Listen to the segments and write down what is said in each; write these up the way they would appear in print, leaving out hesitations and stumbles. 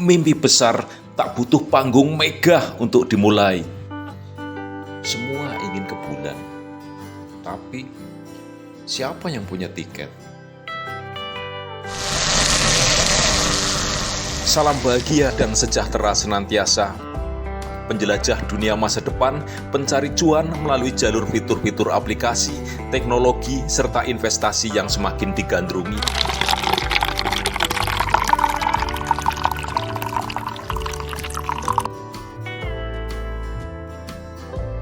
Mimpi besar tak butuh panggung megah untuk dimulai. Semua ingin ke bulan, tapi siapa yang punya tiket? Salam bahagia dan sejahtera senantiasa. Penjelajah dunia masa depan, pencari cuan melalui jalur fitur-fitur aplikasi, teknologi, serta investasi yang semakin digandrungi.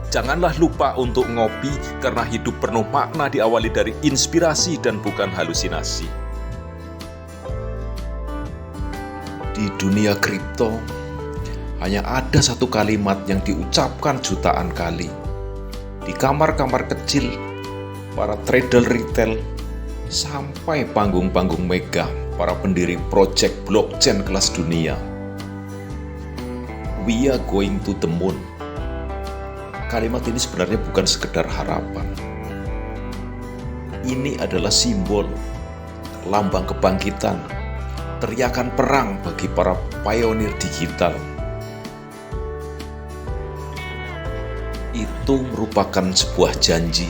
Janganlah lupa untuk ngopi, karena hidup penuh makna diawali dari inspirasi dan bukan halusinasi. Di dunia kripto, hanya ada satu kalimat yang diucapkan jutaan kali. Di kamar-kamar kecil, para trader retail, sampai panggung-panggung mega, para pendiri proyek blockchain kelas dunia. We are going to the moon. Kalimat ini sebenarnya bukan sekedar harapan. Ini adalah simbol, lambang kebangkitan, teriakan perang bagi para pionir digital. Itu merupakan sebuah janji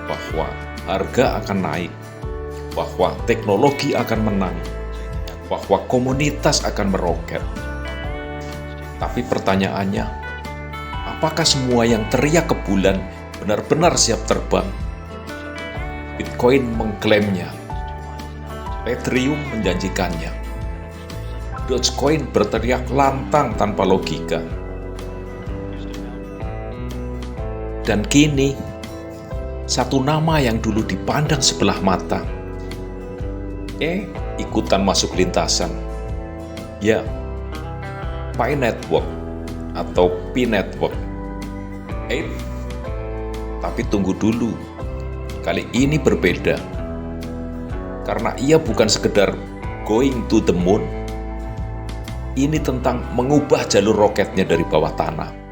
bahwa harga akan naik, bahwa teknologi akan menang, bahwa komunitas akan meroket. Tapi pertanyaannya, apakah semua yang teriak ke bulan benar-benar siap terbang? Bitcoin mengklaimnya, Ethereum menjanjikannya, Dogecoin berteriak lantang tanpa logika. Dan kini, satu nama yang dulu dipandang sebelah mata, ikutan masuk lintasan. Ya, Pi Network atau P-Network. Tapi tunggu dulu, kali ini berbeda. Karena ia bukan sekedar going to the moon, ini tentang mengubah jalur roketnya dari bawah tanah.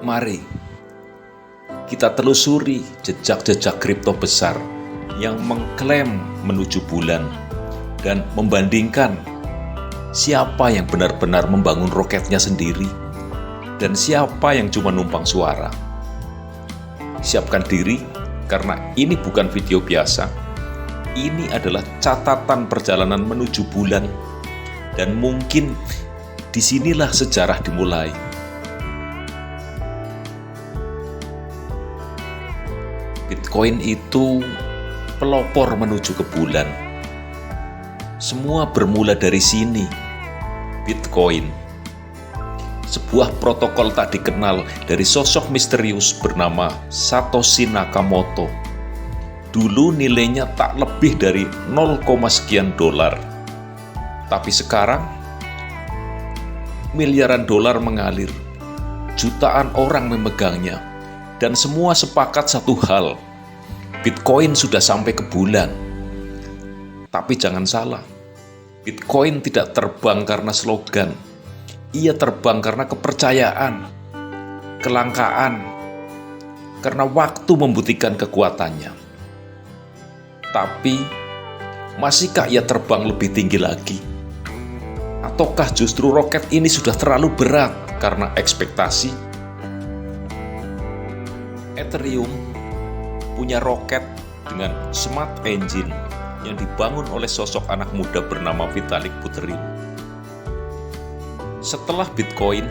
Mari kita telusuri jejak-jejak kripto besar yang mengklaim menuju bulan dan membandingkan siapa yang benar-benar membangun roketnya sendiri dan siapa yang cuma numpang suara. Siapkan diri, karena ini bukan video biasa. Ini adalah catatan perjalanan menuju bulan, dan mungkin disinilah sejarah dimulai. Bitcoin itu pelopor menuju ke bulan. Semua bermula dari sini, Bitcoin. Sebuah protokol tak dikenal dari sosok misterius bernama Satoshi Nakamoto. Dulu nilainya tak lebih dari 0, sekian dolar. Tapi sekarang, miliaran dolar mengalir. Jutaan orang memegangnya. Dan semua sepakat satu hal, Bitcoin sudah sampai ke bulan. Tapi jangan salah, Bitcoin tidak terbang karena slogan. Ia terbang karena kepercayaan, kelangkaan, karena waktu membuktikan kekuatannya. Tapi, masihkah ia terbang lebih tinggi lagi? Ataukah justru roket ini sudah terlalu berat karena ekspektasi? Ethereum punya roket dengan smart engine yang dibangun oleh sosok anak muda bernama Vitalik Buterin. Setelah Bitcoin,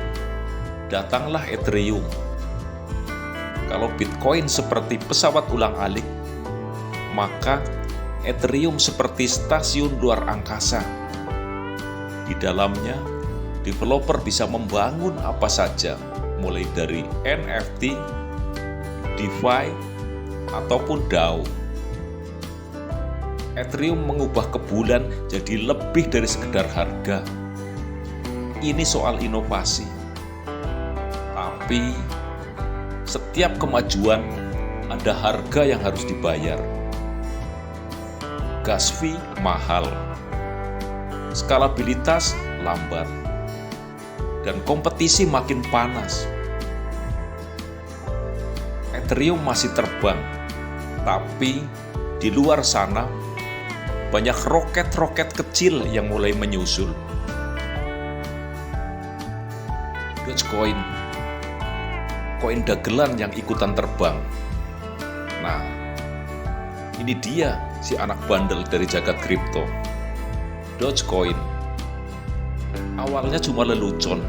datanglah Ethereum. Kalau Bitcoin seperti pesawat ulang-alik, maka Ethereum seperti stasiun luar angkasa. Di dalamnya, developer bisa membangun apa saja, mulai dari NFT, DeFi, ataupun DAO. Ethereum mengubah ke bulan jadi lebih dari sekedar harga. Ini soal inovasi. Tapi setiap kemajuan ada harga yang harus dibayar. Gas fee mahal, skalabilitas lambat, dan kompetisi makin panas. Ethereum masih terbang, tapi di luar sana banyak roket-roket kecil yang mulai menyusul. Dogecoin, koin dagelan yang ikutan terbang. Nah, ini dia si anak bandel dari jagat kripto. Dogecoin awalnya cuma lelucon,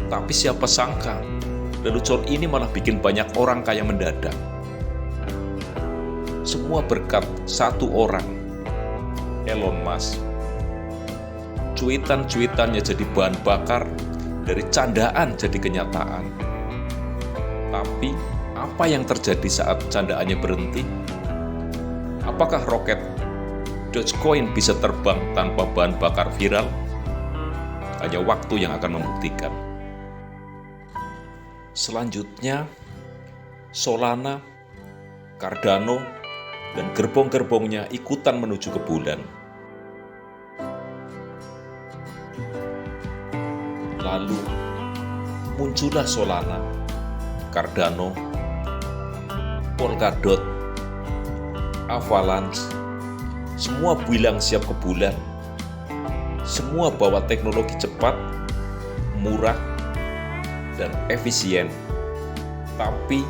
tapi siapa sangka lelucon ini malah bikin banyak orang kaya mendadak. Semua berkat satu orang, Elon Musk. Cuitan-cuitannya jadi bahan bakar, dari candaan jadi kenyataan. Tapi apa yang terjadi saat candaannya berhenti? Apakah roket Dogecoin bisa terbang tanpa bahan bakar viral? Hanya waktu yang akan membuktikan. Selanjutnya, Solana, Cardano, dan gerbong-gerbongnya ikutan menuju ke bulan. Lalu muncullah Solana, Cardano, Polkadot, Avalanche, semua bilang siap ke bulan. Semua bawa teknologi cepat, murah, dan efisien. Tapi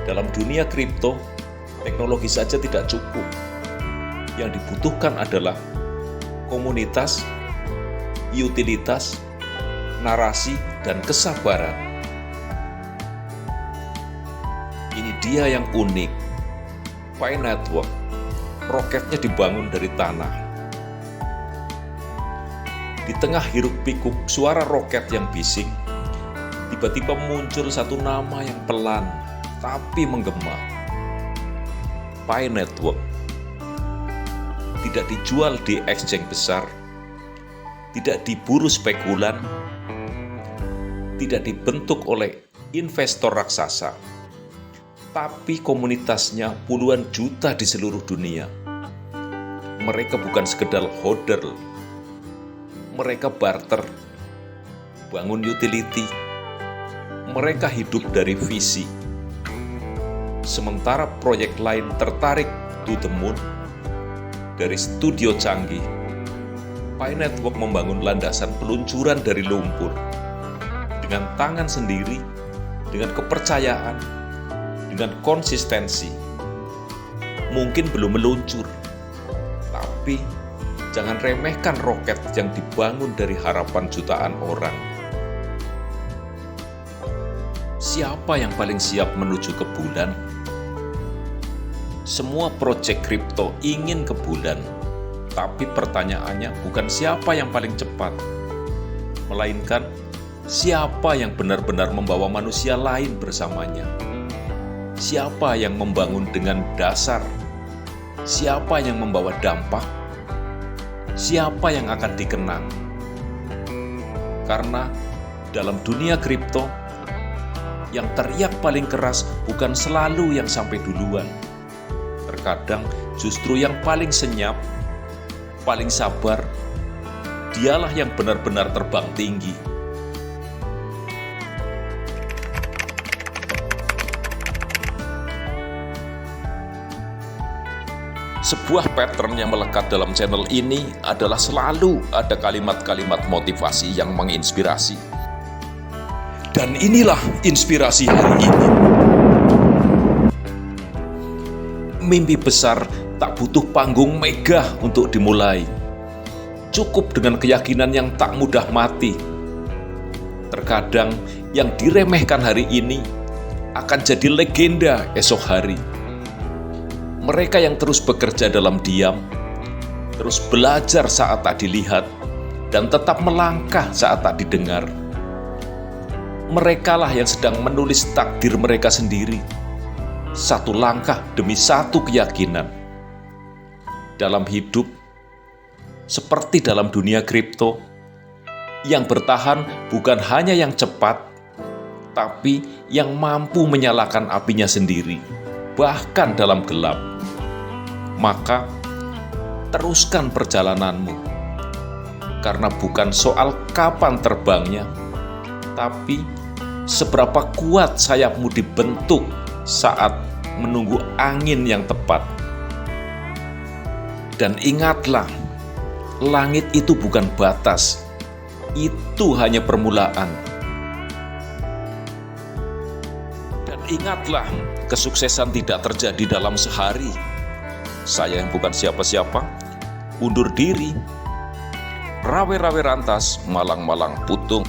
dalam dunia kripto, teknologi saja tidak cukup. Yang dibutuhkan adalah komunitas, utilitas, narasi, dan kesabaran. Ini dia yang unik. Pi Network, roketnya dibangun dari tanah. Di tengah hiruk-pikuk suara roket yang bising, tiba-tiba muncul satu nama yang pelan tapi menggema. Pi Network tidak dijual di exchange besar, tidak diburu spekulan, tidak dibentuk oleh investor raksasa, tapi komunitasnya puluhan juta di seluruh dunia. Mereka bukan sekedar hodl, mereka barter, bangun utility, mereka hidup dari visi. Sementara proyek lain tertarik to the moon, dari studio canggih, Pi Network membangun landasan peluncuran dari lumpur. Dengan tangan sendiri, dengan kepercayaan, dengan konsistensi. Mungkin belum meluncur, tapi jangan remehkan roket yang dibangun dari harapan jutaan orang. Siapa yang paling siap menuju ke bulan? Semua proyek kripto ingin ke bulan, tapi pertanyaannya bukan siapa yang paling cepat, melainkan siapa yang benar-benar membawa manusia lain bersamanya. Siapa yang membangun dengan dasar? Siapa yang membawa dampak? Siapa yang akan dikenang? Karena dalam dunia kripto, yang teriak paling keras bukan selalu yang sampai duluan. Terkadang justru yang paling senyap, paling sabar, dialah yang benar-benar terbang tinggi. Sebuah pattern yang melekat dalam channel ini adalah selalu ada kalimat-kalimat motivasi yang menginspirasi. Dan inilah inspirasi hari ini. Mimpi besar tak butuh panggung megah untuk dimulai. Cukup dengan keyakinan yang tak mudah mati. Terkadang yang diremehkan hari ini akan jadi legenda esok hari. Mereka yang terus bekerja dalam diam, terus belajar saat tak dilihat, dan tetap melangkah saat tak didengar. Merekalah yang sedang menulis takdir mereka sendiri, satu langkah demi satu keyakinan. Dalam hidup, seperti dalam dunia kripto, yang bertahan bukan hanya yang cepat, tapi yang mampu menyalakan apinya sendiri, bahkan dalam gelap. Maka teruskan perjalananmu, karena bukan soal kapan terbangnya, tapi seberapa kuat sayapmu dibentuk saat menunggu angin yang tepat. Dan ingatlah, langit itu bukan batas, itu hanya permulaan. Dan ingatlah, kesuksesan tidak terjadi dalam sehari. Saya yang bukan siapa-siapa, undur diri. Rawe-rawe rantas, malang-malang putung.